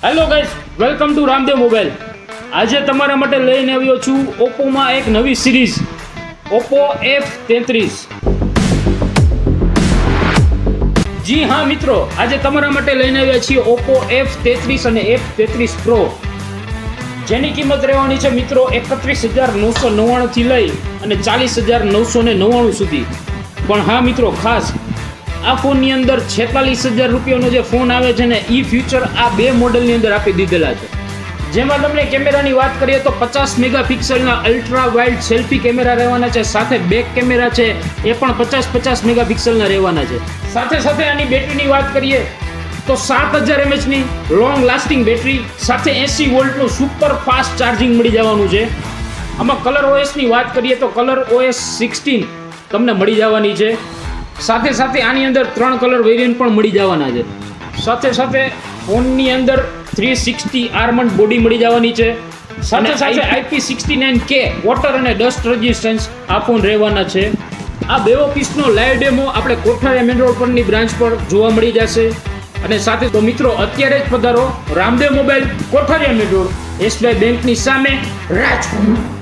Hello guys, welcome to Ramdev mobile. આજે તમારા માટે લઈને આવ્યો છું ઓપ્પોમાં એક નવી સિરીઝ ઓપ્પો F33. જી હા મિત્રો, આજે તમારા માટે લઈને આવ્યા છીએ ઓપ્પો F33 અને F33 Pro, જેની કિંમત રહેવાની છે મિત્રો 31,999 થી લઈ અને 40,999 સુધી. પણ હા મિત્રો, ખાસ આ ફોનની અંદર 46,000 રૂપિયાનો જે ફોન આવે છે ને, એ ફ્યુચર આ બે મોડલની અંદર આપી દીધેલા છે. જેમાં તમને કેમેરાની વાત કરીએ તો 50 મેગાપિક્સલના અલ્ટ્રા વાઇડ સેલ્ફી કેમેરા રહેવાના છે. સાથે બેક કેમેરા છે એ પણ 50 મેગાપિક્સલના રહેવાના છે. સાથે સાથે આની બેટરીની વાત કરીએ તો 7000 mAhની લોંગ લાસ્ટિંગ બેટરી સાથે 80 વોલ્ટનું સુપર ફાસ્ટ ચાર્જિંગ મળી જવાનું છે. આમાં કલર ઓએસની વાત કરીએ તો કલર OS 16 તમને મળી જવાની છે. સાથે સાથે આની અંદર 3 કલર વેરિયન્ટ પણ મળી જવાના છે. સાથે સાથે ફોનની અંદર 360 આર્મન્ડ બોડી મળી જવાની છે. સાથે સાથે IP69K વોટર અને ડસ્ટ રેઝિસ્ટન્સ આ ફોન રહેવાના છે. આ બેવો પીસનો લાઈવ ડેમો આપણે કોઠારિયા મેન રોડ પરની બ્રાન્ચ પર જોવા મળી જશે. અને સાથે તો મિત્રો, અત્યારે જ પધારો Ramdev mobile, Kothariya main road, SBI બેંકની સામે, રાજકોટ.